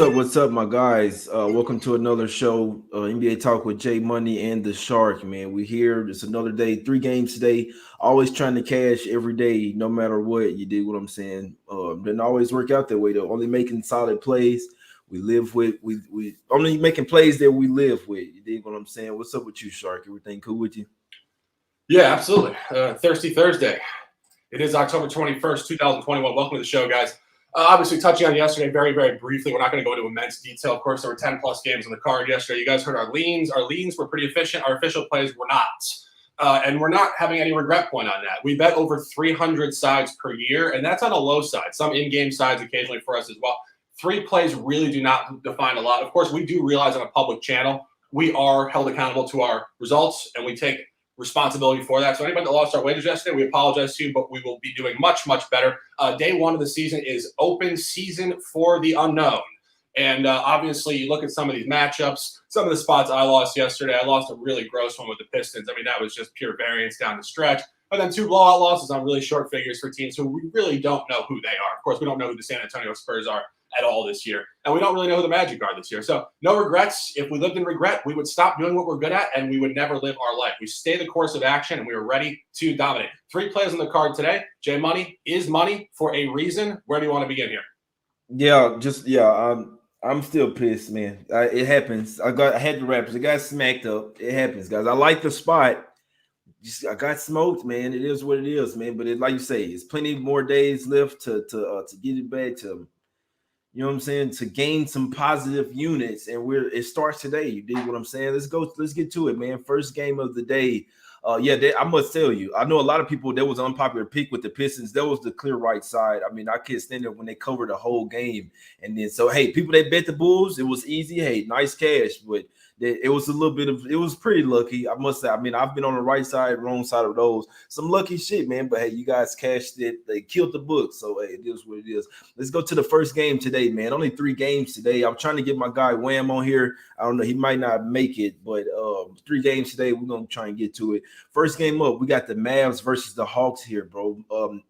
What's up, my guys? Welcome to another show, NBA Talk with Jay Money and the Shark. Man, we here. It's another day, 3 games today. Always trying to cash every day, no matter what. You dig what I'm saying? Didn't always work out that way though. Only making solid plays. We live with we only making plays that we live with. You dig what I'm saying? What's up with you, Shark? Everything cool with you? Yeah, absolutely. Thirsty Thursday. It is October 21st, 2021. Welcome to the show, guys. Obviously, touching on yesterday very, very briefly. We're not going to go into immense detail. Of course, there were 10-plus games on the card yesterday. You guys heard our leans. Our leans were pretty efficient. Our official plays were not. And we're not having any regret point on that. We bet over 300 sides per year, and that's on a low side. Some in-game sides occasionally for us as well. 3 plays really do not define a lot. Of course, we do realize on a public channel, we are held accountable to our results, and we take responsibility for that. So anybody that lost our wages yesterday, we apologize to you, but we will be doing much, much better. Day one of the season is open season for the unknown. And obviously, you look at some of these matchups, some of the spots I lost yesterday. I lost a really gross one with the Pistons. I mean, that was just pure variance down the stretch. But then 2 blowout losses on really short figures for teams who we really don't know who they are. Of course, we don't know who the San Antonio Spurs are at all this year. And we don't really know who the Magic are this year. So no regrets. If we lived in regret, we would stop doing what we're good at and we would never live our life. We stay the course of action and we are ready to dominate. 3 plays on the card today. J Money is money for a reason. Where do you want to begin here? I'm still pissed, man. It happens. I had the Raptors. I got smacked up. It happens, guys. I like the spot. I got smoked, man. It is what it is, man. But like you say, it's plenty more days left to get it back to, you know what I'm saying, to gain some positive units. And it starts today. You dig what I'm saying? Let's get to it, man. First game of the day. I must tell you, I know a lot of people, there was an unpopular pick with the Pistons. That was the clear right side. I mean, I can't stand it when they covered the whole game. And then, so, hey, people that bet the Bulls, it was easy. Hey, nice cash. But it was it was pretty lucky. I must say, I mean, I've been on the right side, wrong side of those. Some lucky shit, man. But, hey, you guys cashed it. They killed the book. So, hey, it is what it is. Let's go to the first game today, man. Only 3 games today. I'm trying to get my guy Wham on here. I don't know. He might not make it. But 3 games today. We're going to try and get to it. First game up, we got the Mavs versus the Hawks here, bro.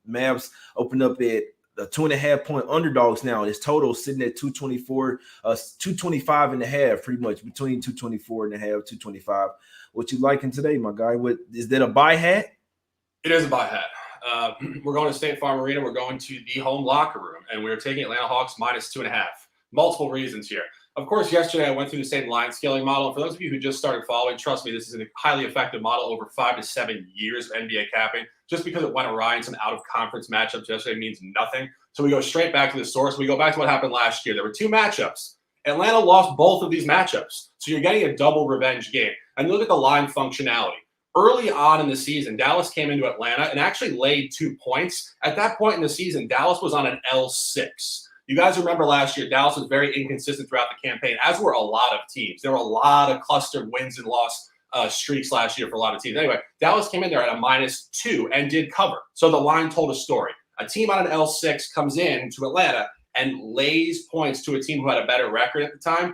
Mavs opened up at 2.5-point underdogs now. This total sitting at 224, 225 and a half, pretty much between 224 and a half, 225. What you liking today, my guy? What is that, a buy hat? It is a buy hat. We're going to State Farm Arena. We're going to the home locker room, and we're taking Atlanta Hawks minus 2.5. Multiple reasons here. Of course, yesterday I went through the same line scaling model. For those of you who just started following, trust me, this is a highly effective model over 5 to 7 years of NBA capping. Just because it went awry in some out-of-conference matchups yesterday means nothing. So we go straight back to the source. We go back to what happened last year. There were 2 matchups. Atlanta lost both of these matchups. So you're getting a double revenge game. And you look at the line functionality. Early on in the season, Dallas came into Atlanta and actually laid 2 points. At that point in the season, Dallas was on an L6. You guys remember last year, Dallas was very inconsistent throughout the campaign, as were a lot of teams. There were a lot of clustered wins and loss streaks last year for a lot of teams. Anyway, Dallas came in there at a -2 and did cover. So the line told a story. A team on an L6 comes in to Atlanta and lays points to a team who had a better record at the time.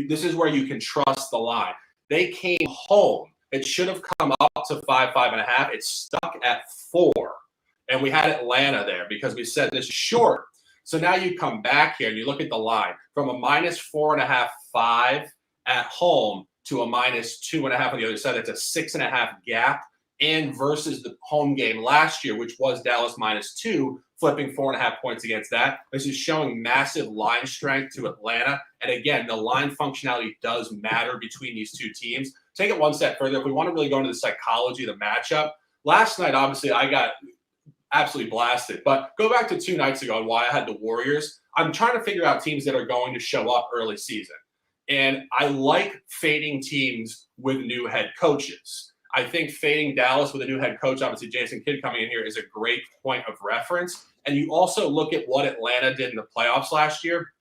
This is where you can trust the line. They came home. It should have come up to 5, 5.5. It's stuck at 4. And we had Atlanta there because we said this is short. So now you come back here and you look at the line from a -4.5, 5 at home to a -2.5 on the other side. That's a 6.5 gap. And versus the home game last year, which was Dallas -2, flipping 4.5 points against that. This is showing massive line strength to Atlanta. And again, the line functionality does matter between these 2 teams. Take it one step further. If we want to really go into the psychology of the matchup, last night, obviously, I got absolutely blasted. But go back to 2 nights ago and why I had the Warriors. I'm trying to figure out teams that are going to show up early season. And I like fading teams with new head coaches. I think fading Dallas with a new head coach, obviously Jason Kidd coming in here, is a great point of reference. And you also look at what Atlanta did in the playoffs last year.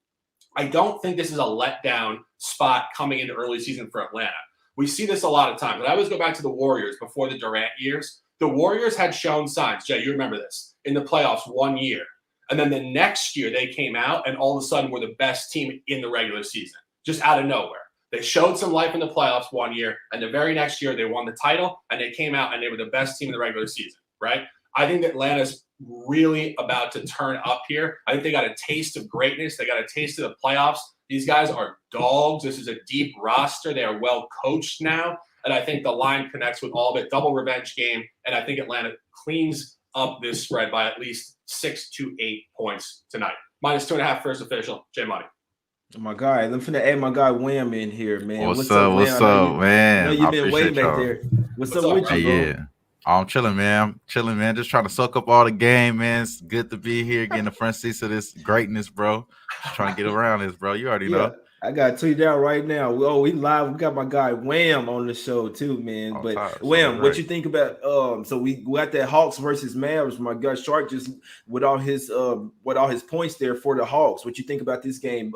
I don't think this is a letdown spot coming into early season for Atlanta. We see this a lot of times. But I always go back to the Warriors before the Durant years. The Warriors had shown signs. Jay, you remember this. in the playoffs 1 year. And then the next year they came out and all of a sudden were the best team in the regular season, just out of nowhere. They showed some life in the playoffs 1 year, and the very next year they won the title, and they came out and they were the best team in the regular season, right? I think that Atlanta's really about to turn up here. I think they got a taste of greatness. They got a taste of the playoffs. These guys are dogs. This is a deep roster. They are well coached now, and I think the line connects with all of it. Double revenge game, and I think Atlanta cleans up this spread by at least 6 to 8 points tonight. -2.5 first official. J Money. My guy, I'm finna add my guy Wham in here, man. What's up, man? I know you've been waiting back there. What's up with you, bro? Yeah. I'm chilling, man. Just trying to soak up all the game, man. It's good to be here, getting the front seats of this greatness, bro. Just trying to get around this, bro. You already know. I got to tweet out right now. We live. We got my guy Wham on the show too, man. Oh, but Wham, what you think about? So we got that Hawks versus Mavs. My guy Shark just with all his points there for the Hawks. What you think about this game?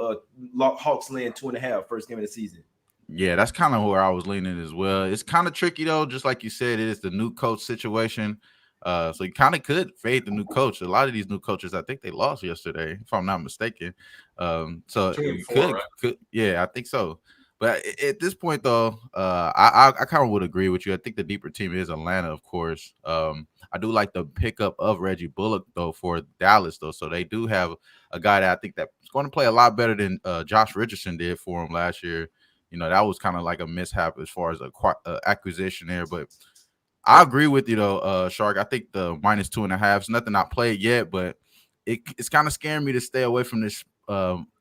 Hawks laying 2.5 first game of the season. Yeah, that's kind of where I was leaning as well. It's kind of tricky though, just like you said, it is the new coach situation. So you kind of could fade the new coach. A lot of these new coaches, I think they lost yesterday, if I'm not mistaken. So you could, yeah, I think so. But at this point, though, I kind of would agree with you. I think the deeper team is Atlanta, of course. I do like the pickup of Reggie Bullock, though, for Dallas, though. So they do have a guy that I think that's going to play a lot better than Josh Richardson did for him last year. You know, that was kind of like a mishap as far as acquisition there, but I agree with you though, Shark. I think the -2.5 is nothing I played yet, but it's kind of scaring me to stay away from this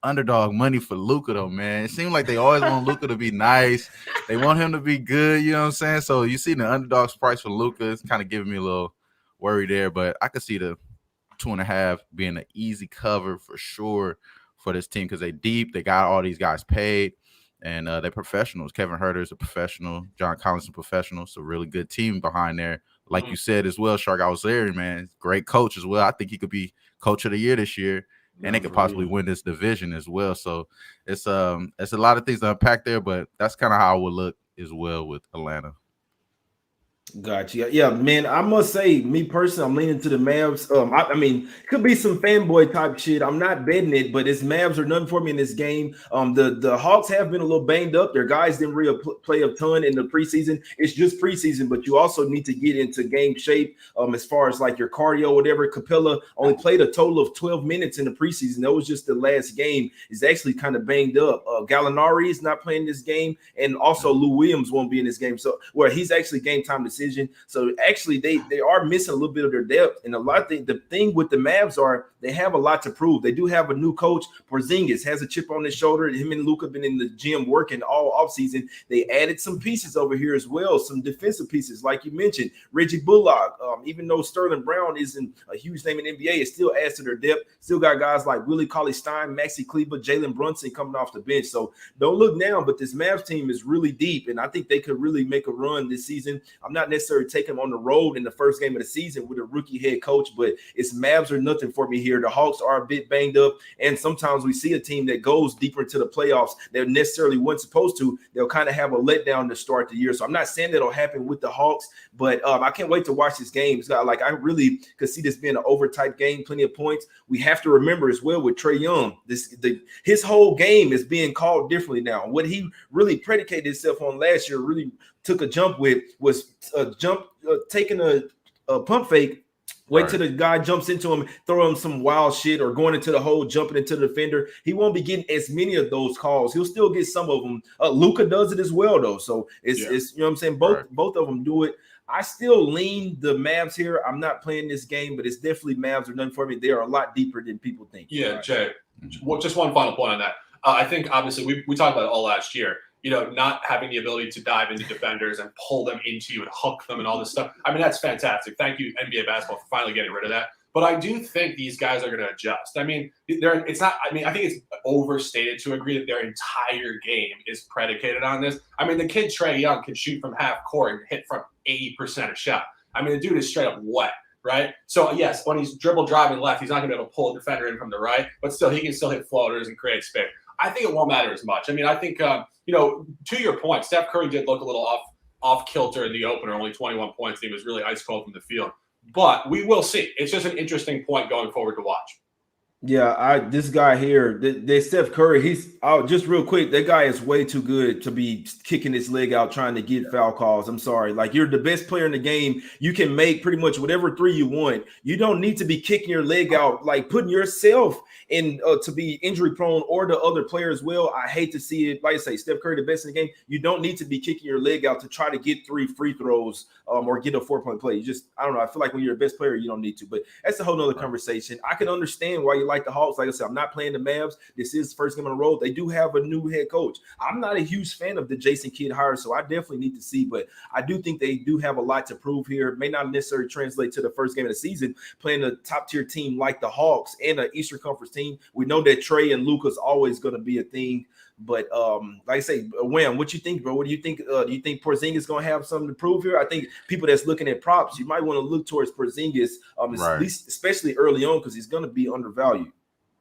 underdog money for Luka though, man. It seems like they always want Luka to be nice. They want him to be good, you know what I'm saying? So you see the underdog's price for Luka, it's kind of giving me a little worry there, but I could see the 2.5 being an easy cover for sure for this team because they deep, they got all these guys paid. And they're professionals. Kevin Huerter is a professional. John Collins is a professional. It's a really good team behind there. Like you said as well, Shark, I was there, man. Great coach as well. I think he could be coach of the year this year. And they could possibly win this division as well. So it's a lot of things to unpack there, but that's kind of how I would look as well with Atlanta. Gotcha. Yeah, man. I must say, me personally, I'm leaning to the Mavs. I mean, it could be some fanboy type shit. I'm not betting it, but it's Mavs or none for me in this game. The Hawks have been a little banged up. Their guys didn't really play a ton in the preseason. It's just preseason, but you also need to get into game shape. As far as like your cardio, whatever. Capella only played a total of 12 minutes in the preseason. That was just the last game. He's actually kind of banged up. Gallinari is not playing this game, and also Lou Williams won't be in this game. So where he's actually game time decision. So actually, they are missing a little bit of their depth, and a lot of the thing with the Mavs are they have a lot to prove. They do have a new coach. Porzingis has a chip on his shoulder. Him and Luka have been in the gym working all offseason. They added some pieces over here as well, some defensive pieces, like you mentioned, Reggie Bullock. Even though Sterling Brown isn't a huge name in the NBA, it still adds to their depth. Still got guys like Willie Cauley-Stein, Maxi Kleber, Jalen Brunson coming off the bench. So don't look down, but this Mavs team is really deep, and I think they could really make a run this season. I'm not necessarily taking them on the road in the first game of the season with a rookie head coach, but it's Mavs or nothing for me here. The Hawks are a bit banged up, and sometimes we see a team that goes deeper into the playoffs that necessarily wasn't supposed to. They'll kind of have a letdown to start the year. So I'm not saying that'll happen with the Hawks, but I can't wait to watch this game. It's got, like, I really could see this being an over-type game, plenty of points. We have to remember as well with Trae Young, his whole game is being called differently now. What he really predicated himself on last year, really took a jump with, was taking a pump fake, wait till the guy jumps into him, throw him some wild shit, or going into the hole, jumping into the defender. He won't be getting as many of those calls. He'll still get some of them. Luka does it as well, though. So it's you know what I'm saying? Both of them do it. I still lean the Mavs here. I'm not playing this game, but it's definitely Mavs or nothing for me. They are a lot deeper than people think. Yeah, right? Jay, just one final point on that. I think, obviously, we talked about it all last year. You know, not having the ability to dive into defenders and pull them into you and hook them and all this stuff. I mean, that's fantastic. Thank you, NBA basketball, for finally getting rid of that. But I do think these guys are going to adjust. I mean, it's not. I mean, I think it's overstated to agree that their entire game is predicated on this. I mean, the kid Trae Young can shoot from half court and hit from 80% a shot. I mean, the dude is straight up wet, right? So yes, when he's dribble driving left, he's not going to be able to pull a defender in from the right, but still, he can still hit floaters and create space. I think it won't matter as much. I mean, I think you know, to your point, Steph Curry did look a little off kilter in the opener, only 21 points. He was really ice cold from the field. But we will see. It's just an interesting point going forward to watch. Yeah, this guy here, the Steph Curry, he's just real quick. That guy is way too good to be kicking his leg out trying to get foul calls. I'm sorry. Like, you're the best player in the game. You can make pretty much whatever three you want. You don't need to be kicking your leg out, like putting yourself in to be injury prone, or the other player as well. I hate to see it. Like I say, Steph Curry, the best in the game. You don't need to be kicking your leg out to try to get 3 free throws or get a 4-point play. You just, I don't know. I feel like when you're the best player, you don't need to. But that's a whole nother conversation. I can understand why you like the Hawks. Like I said, I'm not playing the Mavs. This is the first game on the road. They do have a new head coach. I'm not a huge fan of the Jason Kidd hire, so I definitely need to see. But I do think they do have a lot to prove here. It may not necessarily translate to the first game of the season, playing a top-tier team like the Hawks and an Eastern Conference team. We know that Trey and Luka's always going to be a thing. But like I say, Wham, what you think, bro? What do you think? Do you think Porzingis is going to have something to prove here? I think people that's looking at props, you might want to look towards Porzingis, at least especially early on, because he's going to be undervalued.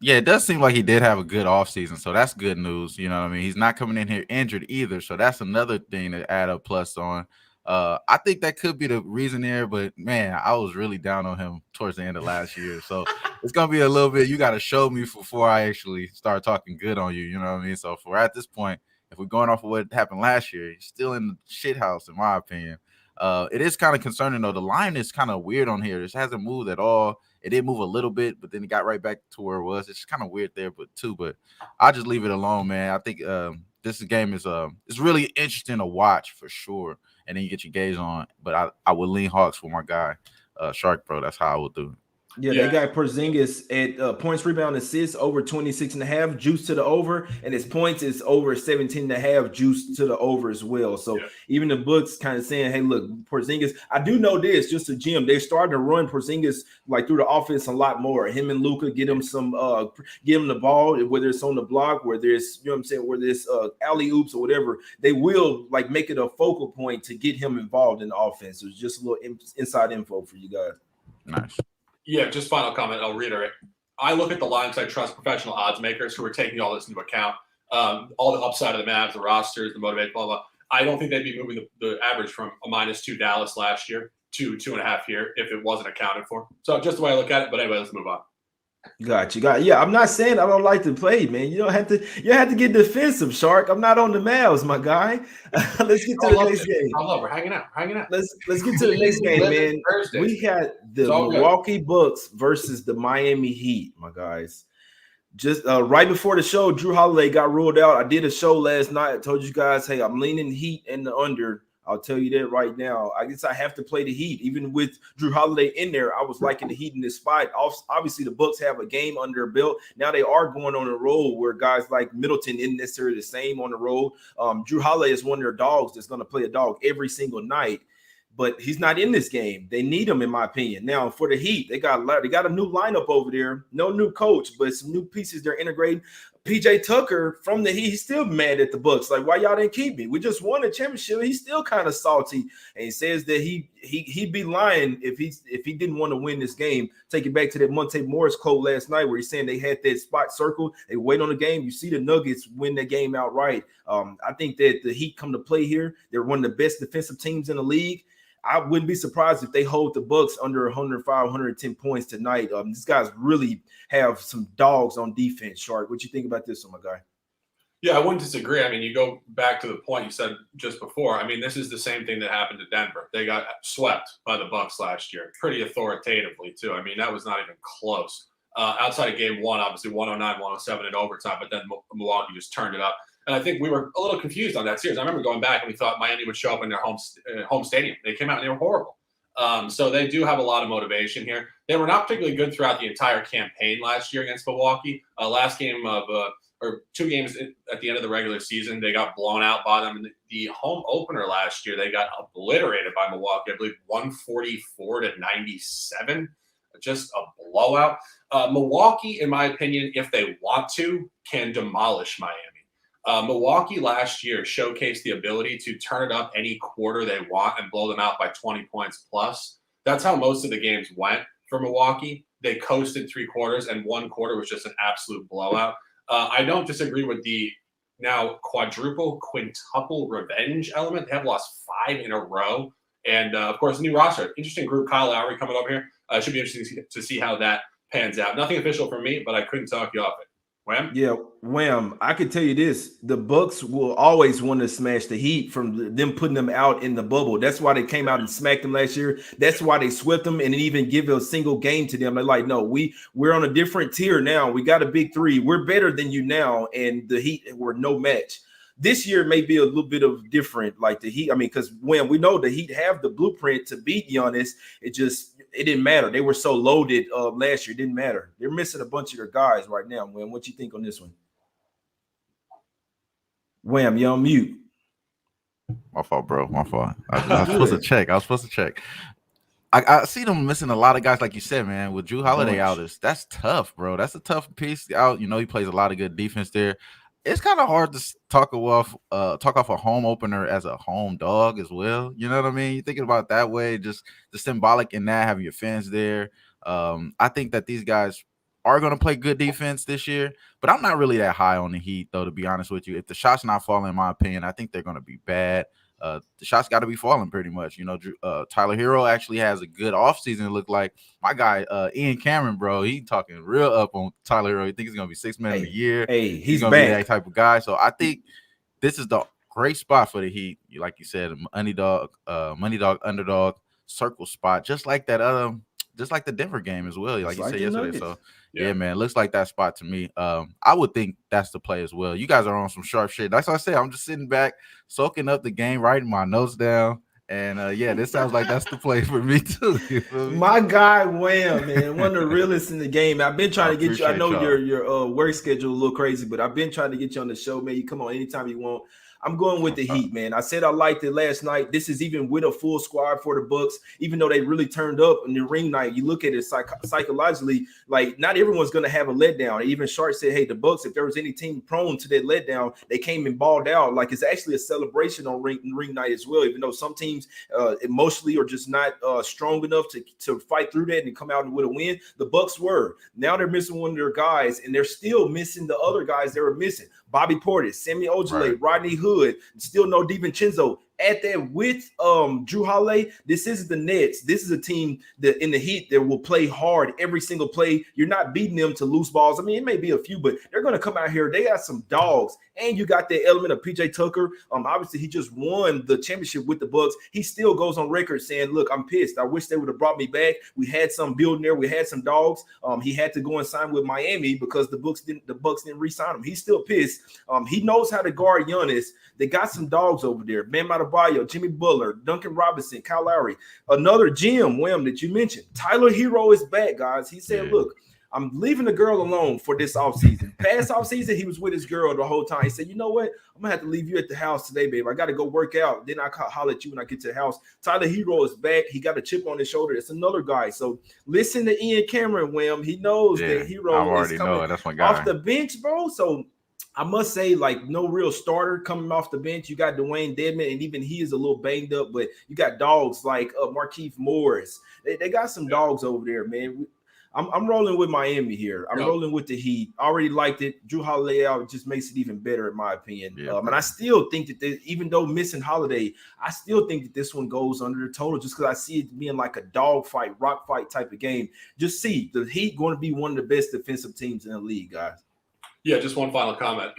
Yeah, it does seem like he did have a good offseason, so that's good news. You know what I mean? He's not coming in here injured either, so that's another thing to add a plus on. I think that could be the reason there, but man, I was really down on him towards the end of last year. So it's gonna be a little bit. You got to show me before I actually start talking good on you. You know what I mean? So for at this point, if we're going off of what happened last year, he's still in the shit house, in my opinion. It is kind of concerning though. The line is kind of weird on here. It hasn't moved at all. It did move a little bit, but then it got right back to where it was. It's kind of weird there, but I'll just leave it alone, man. I think this game is it's really interesting to watch for sure. And then you get your gaze on. But I would lean Hawks for my guy, Shark Bro. That's how I would do it. Yeah, they got Porzingis at points, rebound, assists over 26.5, juice to the over, and his points is over 17.5, juice to the over as well. So even the books kind of saying, hey, look, Porzingis, I do know this, just a gym. They're starting to run Porzingis like through the offense a lot more. Him and Luka get him some get him the ball, whether it's on the block, whether it's, you know what I'm saying, whether it's alley oops or whatever, they will like make it a focal point to get him involved in the offense. So it's just a little inside info for you guys. Nice. Yeah, just final comment. I'll reiterate. I look at the lines. I trust professional odds makers who are taking all this into account. All the upside of the Mavs, the rosters, the motivate, blah, blah. I don't think they'd be moving the average from a -2 Dallas last year to 2.5 here if it wasn't accounted for. So just the way I look at it. But anyway, let's move on. Got you. Yeah, I'm not saying I don't like to play, man. You have to get defensive, Shark. I'm not on the Mavs, my guy. Let's get to the next game. I love. We're hanging out. Let's get to the next game, man. We had the Milwaukee Bucks versus the Miami Heat, my guys. Just right before the show, Drew Holiday got ruled out. I did a show last night. I told you guys, hey, I'm leaning Heat and the under. I'll tell you that right now. I guess I have to play the Heat. Even with Drew Holiday in there, I was liking the Heat in this spot. Obviously, the Bucks have a game under their belt. Now they are going on a roll where guys like Middleton isn't necessarily the same on the road. Drew Holiday is one of their dogs that's going to play a dog every single night. But he's not in this game. They need him, in my opinion. Now, for the Heat, they got a new lineup over there. No new coach, but some new pieces they're integrating. PJ Tucker from the Heat, he's still mad at the Bucks. Like, why y'all didn't keep me? We just won a championship. He's still kind of salty, and he says that he'd be lying if he didn't want to win this game. Take it back to that Monte Morris quote last night where he's saying they had that spot circle. They wait on the game. You see the Nuggets win the game outright. I think that the Heat come to play here. They're one of the best defensive teams in the league. I wouldn't be surprised if they hold the Bucks under 105, 110 points tonight. These guys really have some dogs on defense, Shark. What you think about this one, my guy? Yeah, I wouldn't disagree. I mean, you go back to the point you said just before. I mean, this is the same thing that happened to Denver. They got swept by the Bucks last year, pretty authoritatively, too. I mean, that was not even close. Outside of game one, obviously 109, 107 in overtime, but then Milwaukee just turned it up. And I think we were a little confused on that series. I remember going back and we thought Miami would show up in their home stadium. They came out and they were horrible. So they do have a lot of motivation here. They were not particularly good throughout the entire campaign last year against Milwaukee. Last game of or 2 games at the end of the regular season, they got blown out by them. And the home opener last year, they got obliterated by Milwaukee. I believe 144-97. Just a blowout. Milwaukee, in my opinion, if they want to, can demolish Miami. Milwaukee last year showcased the ability to turn it up any quarter they want and blow them out by 20 points plus. That's how most of the games went for Milwaukee. They coasted 3 quarters, and 1 quarter was just an absolute blowout. I don't disagree with the now quintuple revenge element. They have lost 5 in a row And, of course, the new roster. Interesting group, Kyle Lowry coming up here. It should be interesting to see how that pans out. Nothing official from me, but I couldn't talk you off it. Wham? Yeah, Wham. I can tell you this: the Bucks will always want to smash the Heat from them putting them out in the bubble. That's why they came out and smacked them last year. That's why they swept them and even give a single game to them. They're like, no, we're on a different tier now. We got a big three. We're better than you now, and the Heat were no match. This year may be a little bit of different, like the Heat. I mean, because when we know the Heat have the blueprint to beat Giannis, it didn't matter. They were so loaded last year. It didn't matter. They're missing a bunch of their guys right now. Wham, what you think on this one? Wham, you're on mute. My fault, bro. My fault. I was supposed to check. I see them missing a lot of guys, like you said, man. With Drew Holiday out, that's tough, bro. That's a tough piece out. You know, he plays a lot of good defense there. It's kind of hard to talk off a home opener as a home dog as well. You know what I mean? You're thinking about it that way, just the symbolic in that, having your fans there. I think that these guys are going to play good defense this year, but I'm not really that high on the Heat, though, to be honest with you. If the shot's not falling, in my opinion, I think they're going to be bad. The shots got to be falling pretty much. You know, Tyler Hero actually has a good offseason. It looked like my guy, Ian Cameron, bro, he talking real up on Tyler Hero. He thinks he's going to be 6 man of the year. Hey, he's going to be that type of guy. So I think this is the great spot for the Heat. Like you said, money dog, underdog, circle spot, just like that. Just like the Denver game as well, like you said yesterday. Nuggets. So yeah, man, looks like that spot to me. I would think that's the play as well. You guys are on some sharp shit. That's what I say. I'm just sitting back, soaking up the game, writing my notes down. And yeah, this sounds like that's the play for me too. You feel me? My guy, Wham, man, one of the realest in the game. I've been trying to get you. I know your work schedule a little crazy, but I've been trying to get you on the show, man. You come on anytime you want. I'm going with the Heat, man. I said I liked it last night. This is even with a full squad for the Bucks, even though they really turned up in the ring night. You look at it psychologically, like not everyone's going to have a letdown. Even Sharp said, hey, the Bucks, if there was any team prone to that letdown, they came and balled out. Like it's actually a celebration on ring night as well, even though some teams emotionally are just not strong enough to fight through that and come out with a win. The Bucks were. Now they're missing one of their guys, and they're still missing the other guys they were missing. Bobby Portis, Sammy Ojeleye, Rodney Hood, still no DiVincenzo. At that with Drew Holiday, this isn't the Nets. This is a team that in the Heat that will play hard every single play. You're not beating them to loose balls. I mean, it may be a few, but they're going to come out here. They got some dogs, and you got that element of PJ Tucker. Obviously, he just won the championship with the Bucks. He still goes on record saying, "Look, I'm pissed. I wish they would have brought me back. We had some building there. We had some dogs. He had to go and sign with Miami because the Bucks didn't re-sign him. He's still pissed. He knows how to guard Giannis. They got some dogs over there. Bam Adebayo, Jimmy Butler, Duncan Robinson, Kyle Lowry. Another Jim Wham that you mentioned. Tyler Hero is back, guys. He said, look, I'm leaving the girl alone for this offseason. Past offseason, he was with his girl the whole time. He said, you know what? I'm going to have to leave you at the house today, babe. I got to go work out. Then I'll holler at you when I get to the house. Tyler Hero is back. He got a chip on his shoulder. It's another guy. So listen to Ian Cameron, Wham. He knows that Hero is coming That's my guy. Off the bench, bro. So I must say, like, no real starter coming off the bench. You got Dwayne Dedman, and even he is a little banged up, but you got dogs like Markieff Morris. They got some dogs over there, man. I'm rolling with Miami here. I'm rolling with the Heat. I already liked it. Drew Holiday out just makes it even better, in my opinion. And I still think that even though missing Holiday, I still think that this one goes under the total just because I see it being like a dog fight, rock fight type of game. Just see the Heat going to be one of the best defensive teams in the league, guys. Yeah, just one final comment.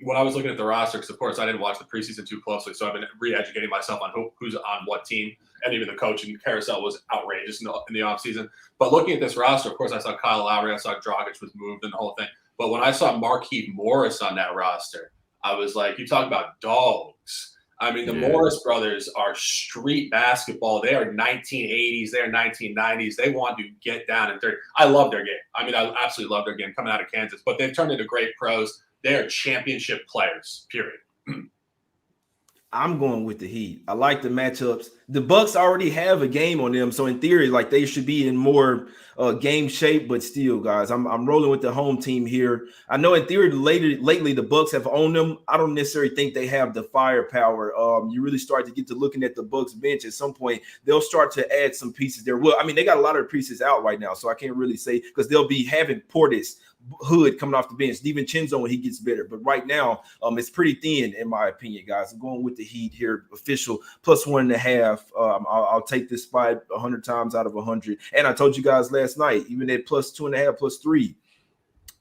When I was looking at the roster, because of course I didn't watch the preseason too closely, so I've been re-educating myself on who's on what team, and even the coaching carousel was outrageous in the offseason. But looking at this roster, of course, I saw Kyle Lowry, I saw Dragic was moved and the whole thing. But when I saw Markieff Morris on that roster, I was like, you talk about dogs. I mean, the Morris brothers are street basketball. They are 1980s. They're 1990s. They want to get down and dirty. I love their game. I mean, I absolutely love their game coming out of Kansas. But they've turned into great pros. They are championship players, period. I'm going with the Heat. I like the matchups. The Bucks already have a game on them, so in theory, like they should be in more game shape. But still, guys, I'm rolling with the home team here. I know in theory, lately the Bucks have owned them. I don't necessarily think they have the firepower. You really start to get to looking at the Bucks bench at some point. They'll start to add some pieces there. Well, I mean, they got a lot of pieces out right now, so I can't really say because they'll be having Portis, Hood coming off the bench, DiVincenzo when he gets better. But right now, it's pretty thin in my opinion, guys. I'm going with the Heat here, official +1.5. I'll take this spot 100 times out of 100. And I told you guys last night, even at +2.5, +3.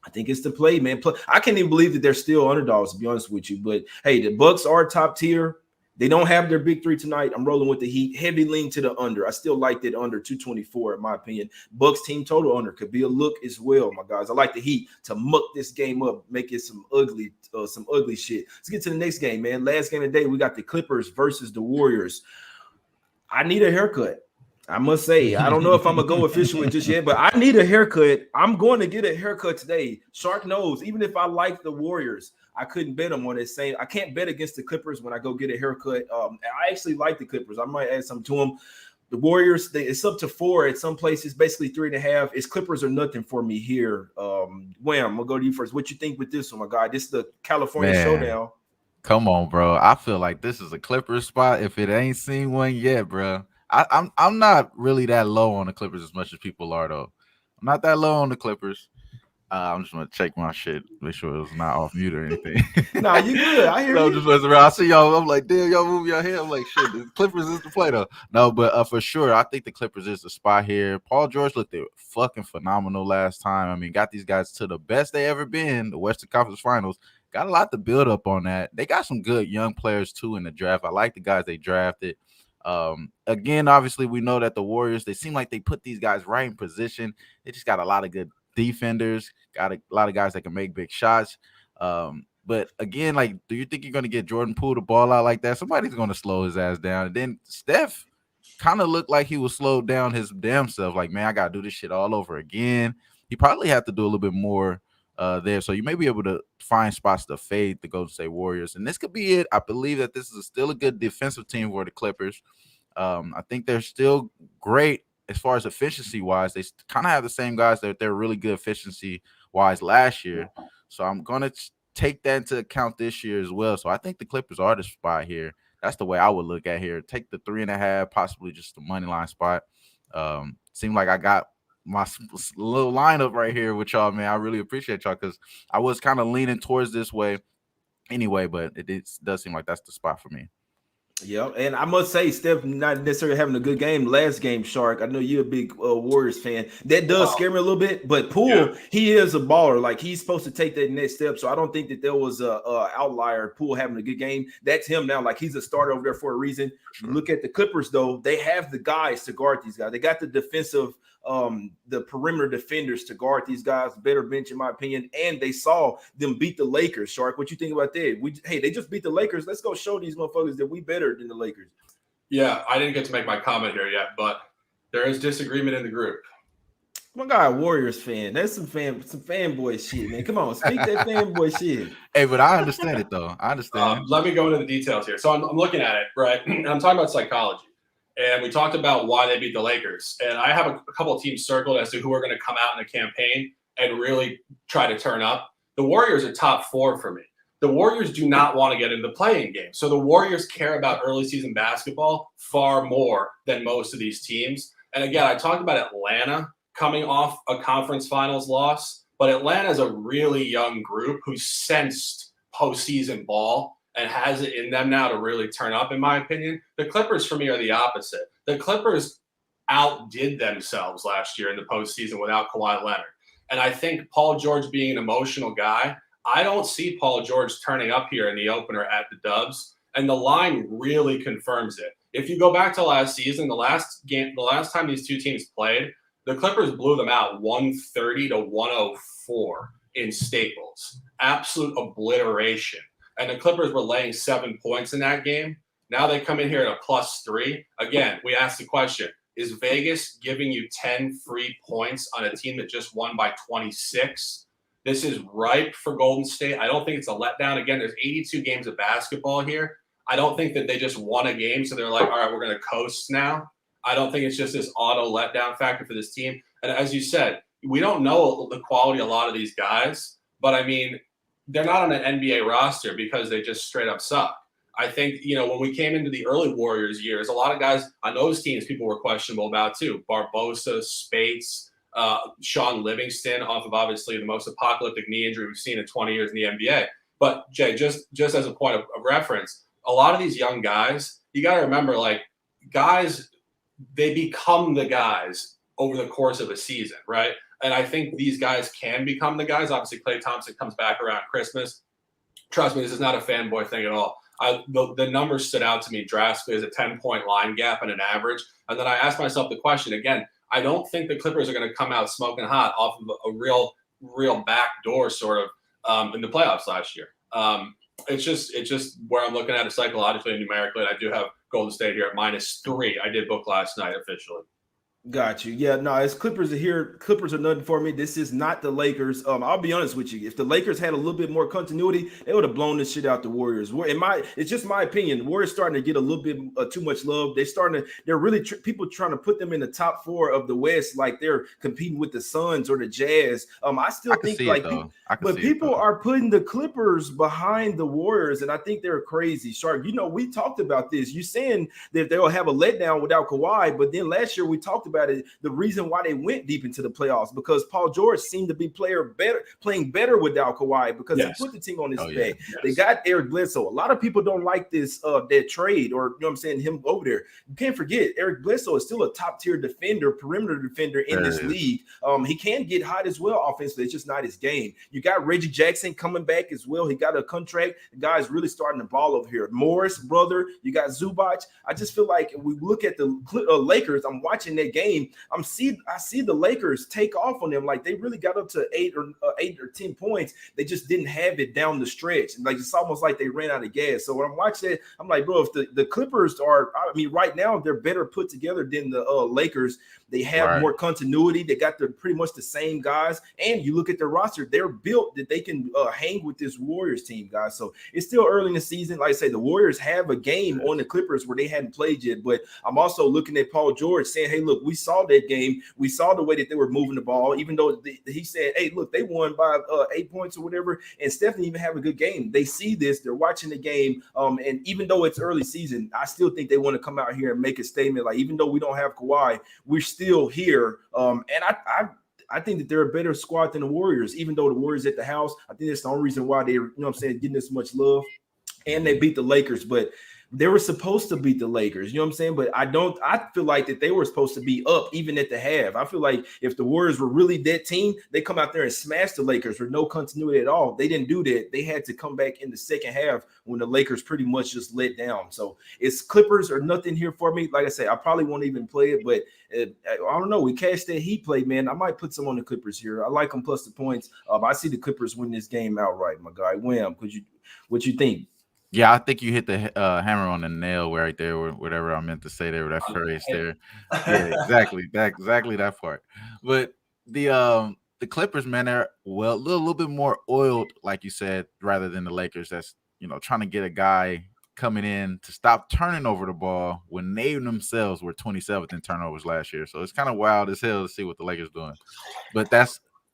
I think it's the play, man. I can't even believe that they're still underdogs, to be honest with you. But hey, the Bucks are top tier. They don't have their big three tonight. I'm rolling with the Heat. Heavy lean to the under. I still like that under 224, in my opinion. Bucks team total under could be a look as well, my guys. I like the Heat to muck this game up, make it some ugly shit. Let's get to the next game, man. Last game of the day, we got the Clippers versus the Warriors. I need a haircut. I must say, I don't know if I'm going to go official with just yet, but I need a haircut. I'm going to get a haircut today. Shark knows, even if I like the Warriors, I couldn't bet them on this same. I can't bet against the Clippers when I go get a haircut. I actually like the Clippers. I might add something to them. The Warriors, it's up to 4 at some places, basically 3.5. It's Clippers or nothing for me here. Wham, I'm going to go to you first. What you think with this one, my guy? This is the California showdown. Come on, bro. I feel like this is a Clippers spot if it ain't seen one yet, bro. I'm not really that low on the Clippers as much as people are, though. I'm not that low on the Clippers. I'm just gonna check my shit, make sure it was not off mute or anything. Nah, you good. I hear you. Just messing around. I see y'all. I'm like, damn, y'all move your head. I'm like, shit. The Clippers is the play though. No, but for sure, I think the Clippers is the spot here. Paul George looked fucking phenomenal last time. I mean, got these guys to the best they ever been, the Western Conference Finals. Got a lot to build up on that. They got some good young players too in the draft. I like the guys they drafted. Again, obviously, we know that the Warriors, they seem like they put these guys right in position. They just got a lot of good defenders, got a lot of guys that can make big shots. But again, like, do you think you're going to get Jordan Poole to ball out like that? Somebody's going to slow his ass down. And then Steph kind of looked like he was slowed down his damn self. Like, man, I got to do this shit all over again. He probably have to do a little bit more there. So you may be able to find spots to fade the Golden State Warriors. And this could be it. I believe that this is still a good defensive team for the Clippers. I think they're still great as far as efficiency-wise. They kind of have the same guys that they're really good efficiency-wise last year. So I'm going to take that into account this year as well. So I think the Clippers are the spot here. That's the way I would look at here. Take the 3.5, possibly just the money line spot. Seemed like I got my little lineup right here with y'all, man. I really appreciate y'all because I was kind of leaning towards this way anyway, but it does seem like that's the spot for me. Yeah, and I must say, Steph not necessarily having a good game last game, Shark. I know you're a big Warriors fan. That does scare me a little bit, but Poole, he is a baller. Like, he's supposed to take that next step, so I don't think that there was a outlier. Poole having a good game. That's him now. Like, he's a starter over there for a reason. Sure. You look at the Clippers, though. They have the guys to guard these guys. They got the defensive the perimeter defenders to guard these guys, better bench in my opinion, and they saw them beat the Lakers. Shark, what you think about that? They just beat the Lakers. Let's go show these motherfuckers that we better than the Lakers. Yeah, I didn't get to make my comment here yet, but there is disagreement in the group. My guy, Warriors fan. That's some fanboy shit, man. Come on, speak that fanboy shit. Hey, but I understand it though. I understand. Let me go into the details here. So I'm looking at it, right? And I'm talking about psychology. And we talked about why they beat the Lakers. And I have a couple of teams circled as to who are going to come out in a campaign and really try to turn up. The Warriors are top 4 for me. The Warriors do not want to get into the play-in game. So the Warriors care about early season basketball far more than most of these teams. And again, I talked about Atlanta coming off a conference finals loss, but Atlanta is a really young group who sensed postseason ball and has it in them now to really turn up, in my opinion. The Clippers, for me, are the opposite. The Clippers outdid themselves last year in the postseason without Kawhi Leonard. And I think Paul George being an emotional guy, I don't see Paul George turning up here in the opener at the Dubs. And the line really confirms it. If you go back to last season, the last time these two teams played, the Clippers blew them out 130 to 104 in Staples. Absolute obliteration. And the Clippers were laying 7 points in that game. Now they come in here at a +3. Again, we asked the question, is Vegas giving you 10 free points on a team that just won by 26? This is ripe for Golden State. I don't think it's a letdown. Again, there's 82 games of basketball here. I don't think that they just won a game, so they're like, all right, we're going to coast now. I don't think it's just this auto letdown factor for this team. And as you said, we don't know the quality of a lot of these guys, but I mean, they're not on an NBA roster because they just straight up suck. I think, when we came into the early Warriors years, a lot of guys on those teams people were questionable about too. Barbosa, Spates, Sean Livingston off of obviously the most apocalyptic knee injury we've seen in 20 years in the NBA. But Jay, just as a point of reference, a lot of these young guys, you got to remember, like, guys, they become the guys over the course of a season, right? And I think these guys can become the guys. Obviously, Klay Thompson comes back around Christmas. Trust me, this is not a fanboy thing at all. The numbers stood out to me drastically as a 10-point line gap and an average. And then I asked myself the question again. I don't think the Clippers are going to come out smoking hot off of a real backdoor sort of in the playoffs last year. It's just where I'm looking at it psychologically and numerically. And I do have Golden State here at -3. I did book last night officially. Got you. Yeah, no, as Clippers are here. Clippers are nothing for me. This is not the Lakers. I'll be honest with you. If the Lakers had a little bit more continuity, they would have blown this shit out the Warriors. It's just my opinion. The Warriors starting to get a little bit too much love. They're really people trying to put them in the top 4 of the West, like they're competing with the Suns or the Jazz. I still think like, people are putting the Clippers behind the Warriors, and I think they're crazy. Shark, we talked about this. You saying that they'll have a letdown without Kawhi, but then last year we talked about it, the reason why they went deep into the playoffs, because Paul George seemed to be playing better without Kawhi, because he put the team on his back. Yes. They got Eric Bledsoe. A lot of people don't like this that trade, or him over there. You can't forget Eric Bledsoe is still a top tier defender, perimeter defender in this league. He can get hot as well offensively. It's just not his game. You got Reggie Jackson coming back as well. He got a contract. The guy's really starting to ball over here. Morris, brother. You got Zubac. I just feel like if we look at the Lakers, I'm watching that game. I see the Lakers take off on them, like they really got up to 8 or 10 points. They just didn't have it down the stretch, and like it's almost like they ran out of gas. So when I'm watching it, I'm like, bro, if the Clippers right now they're better put together than the Lakers. They have more continuity. They got pretty much the same guys, and you look at their roster, they're built that they can hang with this Warriors team, guys. So it's still early in the season. Like I say, the Warriors have a game on the Clippers where they hadn't played yet, but I'm also looking at Paul George saying, hey, look, we saw that game. We saw the way that they were moving the ball, even though he said, hey, look, they won by 8 points or whatever, and Steph didn't even have a good game. They see this. They're watching the game, and even though it's early season, I still think they want to come out here and make a statement. Like, even though we don't have Kawhi, we're still here, and I think that they're a better squad than the Warriors, even though the Warriors at the house. I think that's the only reason why they're, getting this much love, and they beat the Lakers, but they were supposed to beat the Lakers, you know what I'm saying? But I feel like that they were supposed to be up even at the half. I feel like if the Warriors were really that team, they come out there and smash the Lakers with no continuity at all. They didn't do that. They had to come back in the second half when the Lakers pretty much just let down. So it's Clippers or nothing here for me. Like I say, I probably won't even play it, but I don't know. We cashed that Heat play, man. I might put some on the Clippers here. I like them plus the points. I see the Clippers win this game outright, my guy. Wham. What you think? Yeah, I think you hit the hammer on the nail right there, or whatever I meant to say there with that phrase there. Yeah, exactly. Exactly that part. But the Clippers, man, they're a little bit more oiled, like you said, rather than the Lakers. That's trying to get a guy coming in to stop turning over the ball when they themselves were 27th in turnovers last year. So it's kind of wild as hell to see what the Lakers doing. But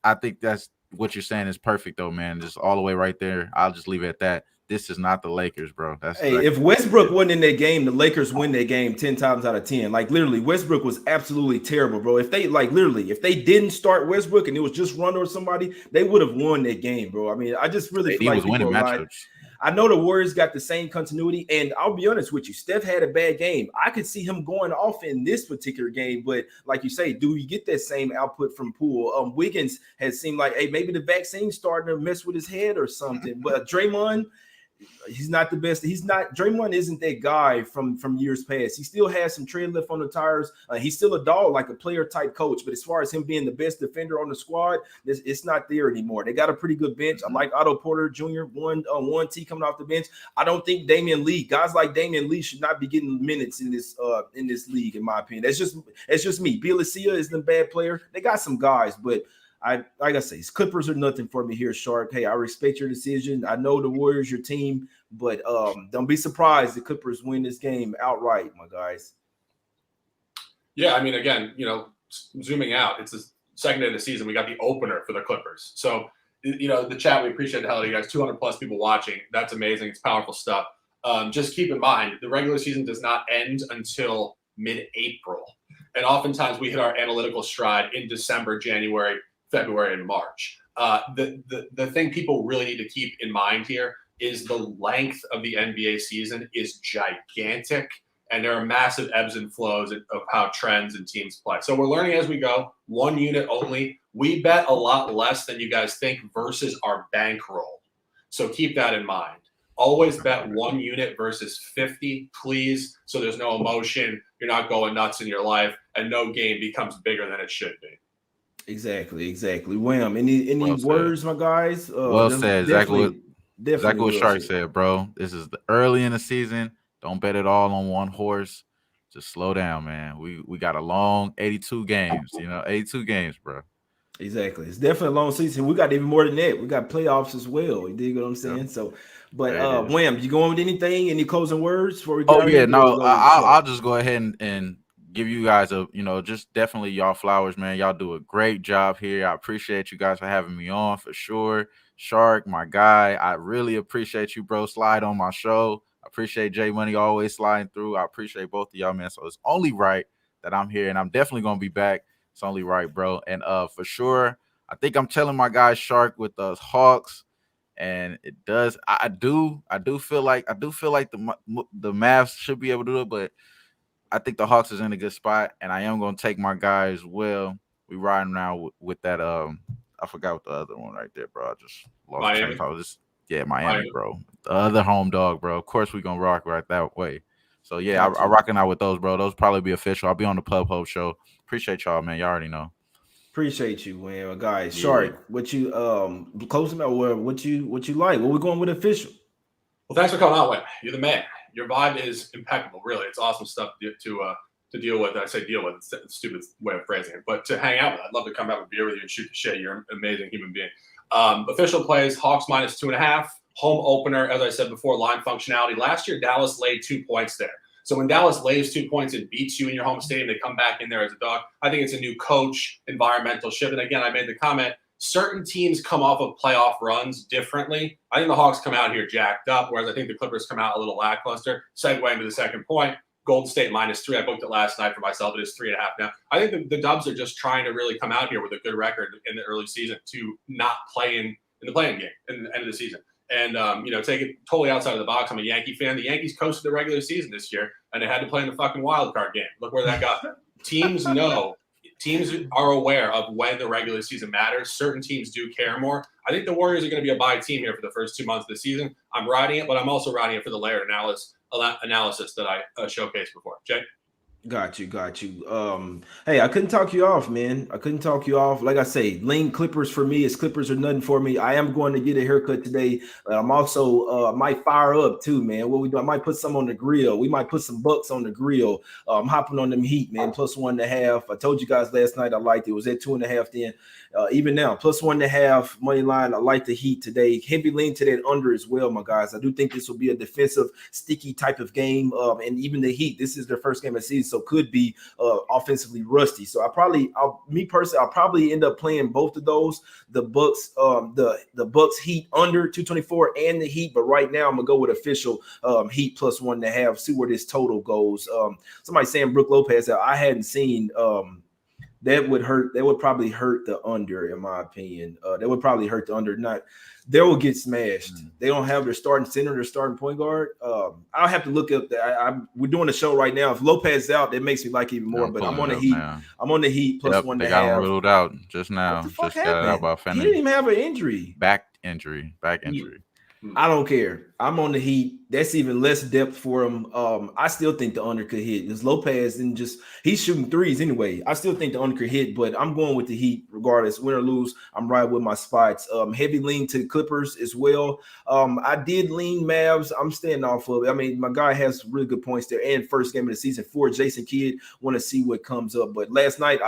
I think that's what you're saying is perfect, though, man. Just all the way right there. I'll just leave it at that. This is not the Lakers, bro. If Westbrook wasn't in that game, the Lakers win that game 10 times out of 10. Like, literally, Westbrook was absolutely terrible, bro. If they didn't start Westbrook and it was just Rondo or somebody, they would have won that game, bro. I mean, I just really feel like winning matchups. I know the Warriors got the same continuity, and I'll be honest with you, Steph had a bad game. I could see him going off in this particular game, but like you say, do we get that same output from Poole? Wiggins has seemed like, hey, maybe the vaccine's starting to mess with his head or something. But Draymond, he's not the best. Draymond isn't that guy from years past. He still has some tread left on the tires. He's still a dog, like a player type coach. But as far as him being the best defender on the squad, it's not there anymore. They got a pretty good bench. I like Otto Porter Jr. 1T coming off the bench. I don't think guys like Damian Lee should not be getting minutes in this league, in my opinion. That's just me. Bielitsa isn't a bad player. They got some guys, but like I say, Clippers are nothing for me here, Shark. Hey, I respect your decision. I know the Warriors, your team, but don't be surprised the Clippers win this game outright, my guys. Yeah, I mean, again, zooming out, it's the second day of the season. We got the opener for the Clippers. So, the chat, we appreciate the hell out of you guys. 200 plus people watching. That's amazing. It's powerful stuff. Just keep in mind, the regular season does not end until mid-April. And oftentimes we hit our analytical stride in December, January, February, and March. The thing people really need to keep in mind here is the length of the NBA season is gigantic, and there are massive ebbs and flows of how trends and teams play. So we're learning as we go, one unit only. We bet a lot less than you guys think versus our bankroll. So keep that in mind. Always bet one unit versus 50, please, so there's no emotion, you're not going nuts in your life, and no game becomes bigger than it should be. Exactly. Wham. Any Well words, my guys? Well said. Exactly what well Shark said, bro. This is early in the season. Don't bet it all on one horse. Just slow down, man. We got a long 82 games, 82 games, bro. Exactly. It's definitely a long season. We got even more than that. We got playoffs as well. You dig what I'm saying? Yeah. So, but Wham, you going with anything? Any closing words before we get out here? No, I'll just go ahead and give you guys just definitely y'all flowers, man. Y'all do a great job here. I appreciate you guys for having me on for sure. Shark, my guy, I really appreciate you, bro. Slide on my show. I appreciate J Money always sliding through. I appreciate both of y'all, man. So it's only right that I'm here, and I'm definitely gonna be back. It's only right, bro. And for sure, I think I'm telling my guy Shark with the Hawks, and it does. I do feel like the Mavs should be able to do it, but I think the Hawks is in a good spot, and I am gonna take my guy as well. We riding around with that. I forgot what the other one right there, bro. I just lost track of this. Yeah, Miami, bro. The other home dog, bro. Of course, we gonna rock right that way. So yeah, I rocking out with those, bro. Those probably be official. I'll be on the Pub Hope show. Appreciate y'all, man. Y'all already know. Appreciate you, man. Guys, Shark, what you closing out? What you like? What we going with official? Well, thanks for coming out, Wayne. You're the man. Your vibe is impeccable. Really, it's awesome stuff to deal with. I say deal with. It's a stupid way of phrasing it, but to hang out with. I'd love to come out with beer with you and shoot the shit. You're an amazing human being. Official plays: Hawks minus 2.5. Home opener, as I said before, line functionality. Last year, Dallas laid 2 points there. So when Dallas lays 2 points and beats you in your home stadium, they come back in there as a dog. I think it's a new coach, environmental shift. And again, I made the comment, certain teams come off of playoff runs differently. I think the Hawks come out here jacked up, whereas I think the Clippers come out a little lackluster. Segue into the second point, Golden State minus 3. I booked it last night for myself. It is 3.5 now. I think the Dubs are just trying to really come out here with a good record in the early season to not play in the playing game in the end of the season. And, take it totally outside of the box. I'm a Yankee fan. The Yankees coasted the regular season this year, and they had to play in the fucking wild card game. Look where that got them. Teams are aware of when the regular season matters. Certain teams do care more. I think the Warriors are going to be a bye team here for the first 2 months of the season. I'm riding it, but I'm also riding it for the layered analysis that I showcased before. Jay? Got you. Hey, I couldn't talk you off, man. Like I say, lean Clippers for me is Clippers are nothing for me. I am going to get a haircut today. I'm also might fire up too, man. What we do? I might put some on the grill. We might put some bucks on the grill. I'm hopping on them Heat, man. Plus 1.5. I told you guys last night I liked it. It was at 2.5 then. Even now, plus 1.5 money line. I like the Heat today. Heavy lean to that under as well, my guys. I do think this will be a defensive, sticky type of game. And even the Heat, this is their first game of the season, so could be offensively rusty. So I'll probably end up playing both of those. The Bucks, the Bucks Heat under 224 and the Heat. But right now I'm gonna go with official Heat plus 1.5. See where this total goes. Somebody saying Brook Lopez that I hadn't seen. That would hurt. That would probably hurt the under, in my opinion. That would probably hurt the under. They will get smashed. They don't have their starting center, their starting point guard. I'll have to look up that. We're doing a show right now. If Lopez is out, that makes me like even more. But I'm on the Heat. Now. I'm on the Heat plus 1.5. They got him ruled out just now. Just got it out about Fenner. He didn't even have an injury. Back injury. I don't care. I'm on the Heat. That's even less depth for him. I still think the under could hit. Because Lopez didn't he's shooting threes anyway. I still think the under could hit, but I'm going with the Heat regardless. Win or lose, I'm right with my spots. Heavy lean to the Clippers as well. I did lean Mavs. I'm staying off of it. I mean, my guy has really good points there. And first game of the season for Jason Kidd. Want to see what comes up. But last night,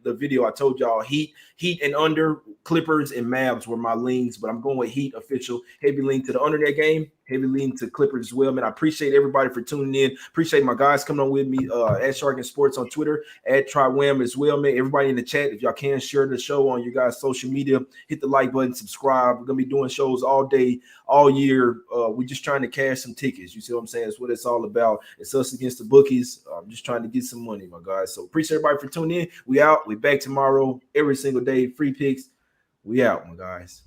the video I told y'all, Heat and under, Clippers and Mavs were my leans, but I'm going with Heat official heavy lean to the under that game, heavy lean to Clippers as well, man. I appreciate everybody for tuning in. Appreciate my guys coming on with me at Shark and Sports on Twitter, at TryWham as well, man. Everybody in the chat, if y'all can share the show on your guys' social media, hit the like button, subscribe. We're gonna be doing shows all day, all year. We're just trying to cash some tickets. You see what I'm saying? That's what it's all about. It's us against the bookies. I'm just trying to get some money, my guys. So appreciate everybody for tuning in. We out. We back tomorrow, every single day. Free picks. We out, my guys.